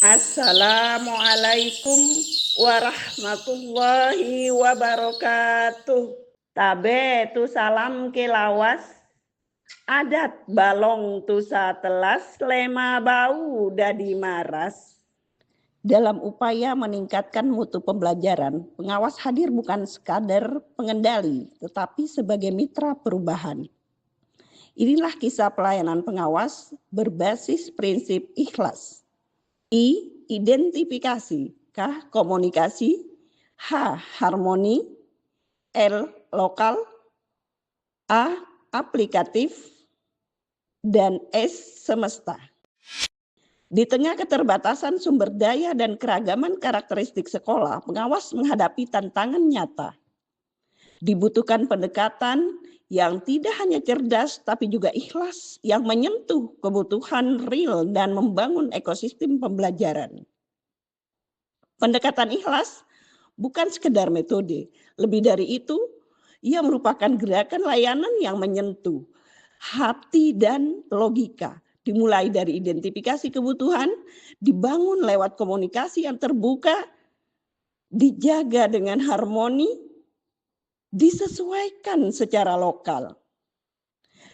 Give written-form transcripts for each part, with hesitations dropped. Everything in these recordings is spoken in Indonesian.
Assalamualaikum warahmatullahi wabarakatuh. Tabe tu salam ke lawas, adat balong tu satelas, lema bau dadi maras. Dalam upaya meningkatkan mutu pembelajaran, pengawas hadir bukan sekadar pengendali, tetapi sebagai mitra perubahan. Inilah kisah pelayanan pengawas berbasis prinsip ikhlas. I. Identifikasi. K. Komunikasi. H. Harmoni. L. Lokal. A. Aplikatif. Dan S. Semesta. Di tengah keterbatasan sumber daya dan keragaman karakteristik sekolah, pengawas menghadapi tantangan nyata. Dibutuhkan pendekatan yang tidak hanya cerdas tapi juga ikhlas, yang menyentuh kebutuhan real dan membangun ekosistem pembelajaran. Pendekatan ikhlas bukan sekedar metode, lebih dari itu, ia merupakan gerakan layanan yang menyentuh hati dan logika. Dimulai dari identifikasi kebutuhan, dibangun lewat komunikasi yang terbuka, dijaga dengan harmoni, disesuaikan secara lokal,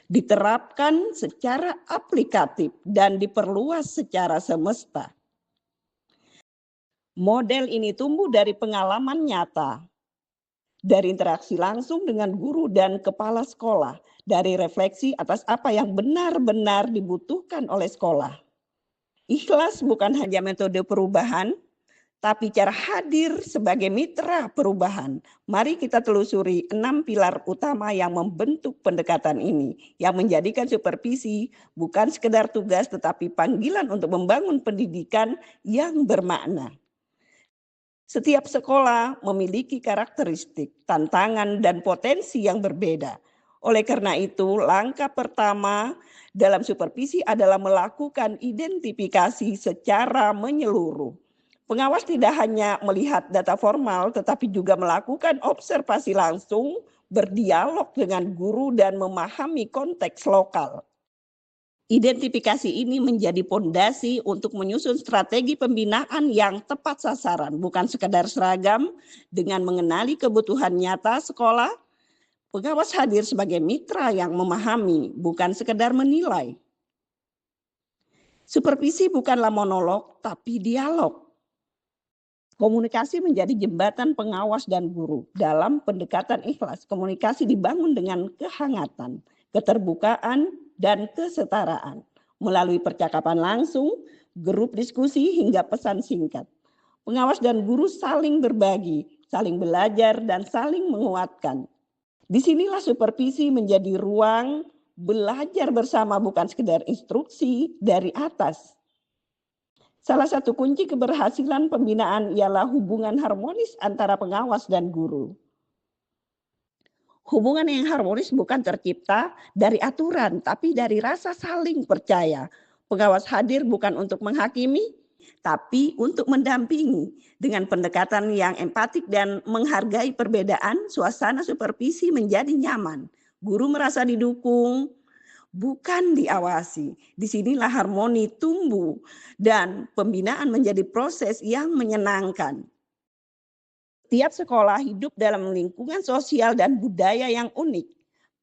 diterapkan secara aplikatif, dan diperluas secara semesta. Model ini tumbuh dari pengalaman nyata, dari interaksi langsung dengan guru dan kepala sekolah, dari refleksi atas apa yang benar-benar dibutuhkan oleh sekolah. Ikhlas bukan hanya metode perubahan, tapi cara hadir sebagai mitra perubahan. Mari kita telusuri 6 pilar utama yang membentuk pendekatan ini, yang menjadikan supervisi bukan sekedar tugas tetapi panggilan untuk membangun pendidikan yang bermakna. Setiap sekolah memiliki karakteristik, tantangan, dan potensi yang berbeda. Oleh karena itu, langkah pertama dalam supervisi adalah melakukan identifikasi secara menyeluruh. Pengawas tidak hanya melihat data formal, tetapi juga melakukan observasi langsung, berdialog dengan guru, dan memahami konteks lokal. Identifikasi ini menjadi pondasi untuk menyusun strategi pembinaan yang tepat sasaran, bukan sekadar seragam. Dengan mengenali kebutuhan nyata sekolah, pengawas hadir sebagai mitra yang memahami, bukan sekadar menilai. Supervisi bukanlah monolog, tapi dialog. Komunikasi menjadi jembatan pengawas dan guru. Dalam pendekatan ikhlas, komunikasi dibangun dengan kehangatan, keterbukaan, dan kesetaraan. Melalui percakapan langsung, grup diskusi, hingga pesan singkat. Pengawas dan guru saling berbagi, saling belajar, dan saling menguatkan. Disinilah supervisi menjadi ruang belajar bersama, bukan sekedar instruksi dari atas. Salah satu kunci keberhasilan pembinaan ialah hubungan harmonis antara pengawas dan guru. Hubungan yang harmonis bukan tercipta dari aturan, tapi dari rasa saling percaya. Pengawas hadir bukan untuk menghakimi, tapi untuk mendampingi. Dengan pendekatan yang empatik dan menghargai perbedaan, suasana supervisi menjadi nyaman. Guru merasa didukung, bukan diawasi. Disinilah harmoni tumbuh dan pembinaan menjadi proses yang menyenangkan. Tiap sekolah hidup dalam lingkungan sosial dan budaya yang unik.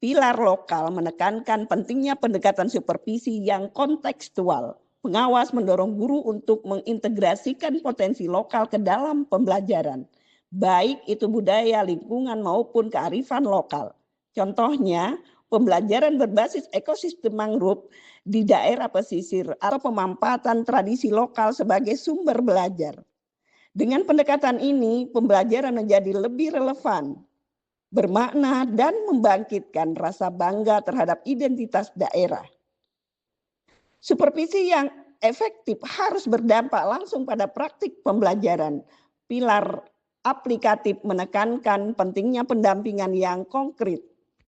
Pilar lokal menekankan pentingnya pendekatan supervisi yang kontekstual. Pengawas mendorong guru untuk mengintegrasikan potensi lokal ke dalam pembelajaran, baik itu budaya, lingkungan maupun kearifan lokal. Contohnya, pembelajaran berbasis ekosistem mangrove di daerah pesisir atau pemanfaatan tradisi lokal sebagai sumber belajar. Dengan pendekatan ini, pembelajaran menjadi lebih relevan, bermakna, dan membangkitkan rasa bangga terhadap identitas daerah. Supervisi yang efektif harus berdampak langsung pada praktik pembelajaran. Pilar aplikatif menekankan pentingnya pendampingan yang konkret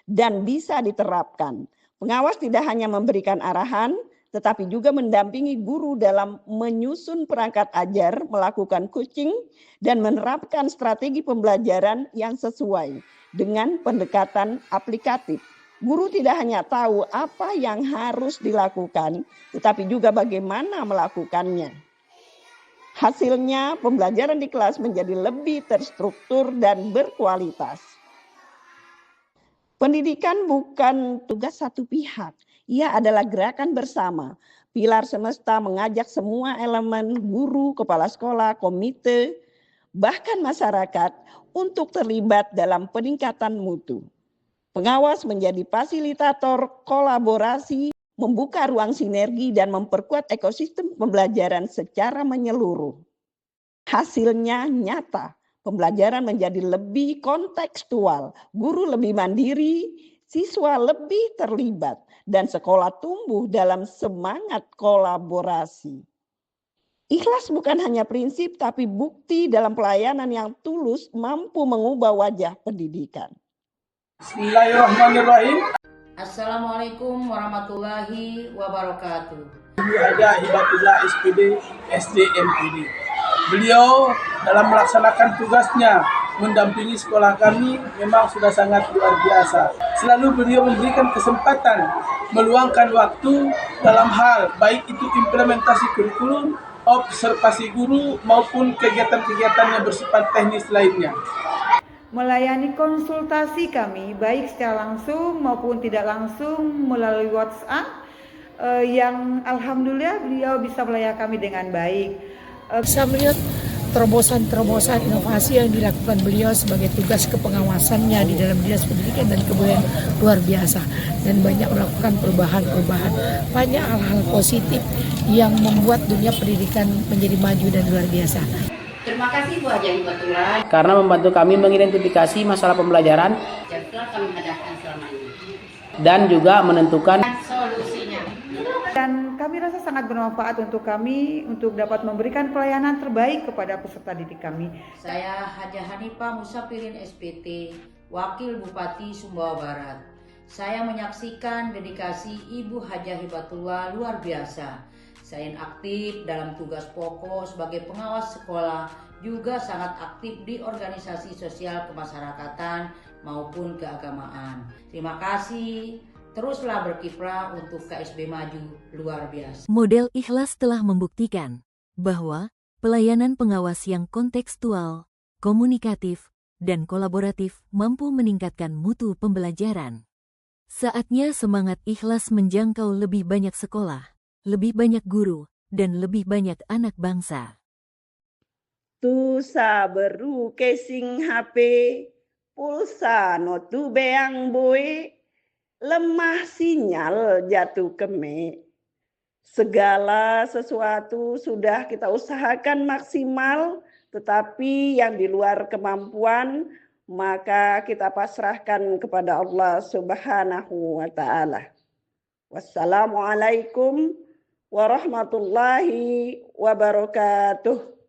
dan bisa diterapkan. Pengawas tidak hanya memberikan arahan, tetapi juga mendampingi guru dalam menyusun perangkat ajar, melakukan coaching, dan menerapkan strategi pembelajaran yang sesuai dengan pendekatan aplikatif. Guru tidak hanya tahu apa yang harus dilakukan, tetapi juga bagaimana melakukannya. Hasilnya, pembelajaran di kelas menjadi lebih terstruktur dan berkualitas. Pendidikan bukan tugas satu pihak, ia adalah gerakan bersama. Pilar Semesta mengajak semua elemen, guru, kepala sekolah, komite, bahkan masyarakat untuk terlibat dalam peningkatan mutu. Pengawas menjadi fasilitator kolaborasi, membuka ruang sinergi dan memperkuat ekosistem pembelajaran secara menyeluruh. Hasilnya nyata, pembelajaran menjadi lebih kontekstual, guru lebih mandiri, siswa lebih terlibat, dan sekolah tumbuh dalam semangat kolaborasi. Ikhlas bukan hanya prinsip, tapi bukti dalam pelayanan yang tulus mampu mengubah wajah pendidikan. Bismillahirrahmanirrahim. Assalamualaikum warahmatullahi wabarakatuh. Ibu Hajah Hibatullah SPD SDMPD. Beliau dalam melaksanakan tugasnya mendampingi sekolah kami memang sudah sangat luar biasa. Selalu beliau memberikan kesempatan, meluangkan waktu dalam hal baik itu implementasi kurikulum, observasi guru maupun kegiatan-kegiatan yang bersifat teknis lainnya. Melayani konsultasi kami baik secara langsung maupun tidak langsung melalui WhatsApp yang alhamdulillah beliau bisa melayani kami dengan baik. Bisa melihat terobosan-terobosan inovasi yang dilakukan beliau sebagai tugas kepengawasannya di dalam Dinas Pendidikan dan Kebudayaan luar biasa, dan banyak melakukan perubahan-perubahan, banyak hal-hal positif yang membuat dunia pendidikan menjadi maju dan luar biasa. Terima kasih Bu Hajah Hibatullah karena membantu kami mengidentifikasi masalah pembelajaran yang telah kami hadapkan selama ini dan juga menentukan solusinya. Dan kami rasa sangat bermanfaat untuk kami untuk dapat memberikan pelayanan terbaik kepada peserta didik kami. Saya Hajah Hanifah Musafirin SPT, Wakil Bupati Sumbawa Barat. Saya menyaksikan dedikasi Ibu Hajah Hibatullah luar biasa. Selain aktif dalam tugas pokok sebagai pengawas sekolah, juga sangat aktif di organisasi sosial kemasyarakatan maupun keagamaan. Terima kasih. Teruslah berkiprah untuk KSB maju luar biasa. Model ikhlas telah membuktikan bahwa pelayanan pengawas yang kontekstual, komunikatif, dan kolaboratif mampu meningkatkan mutu pembelajaran. Saatnya semangat ikhlas menjangkau lebih banyak sekolah, lebih banyak guru, dan lebih banyak anak bangsa. Tu saberu kesing HP, pulsa notu beang boy, lemah sinyal jatuh keme. Segala sesuatu sudah kita usahakan maksimal, tetapi yang di luar kemampuan maka kita pasrahkan kepada Allah Subhanahu wa Ta'ala. Wassalamualaikum warahmatullahi wabarakatuh.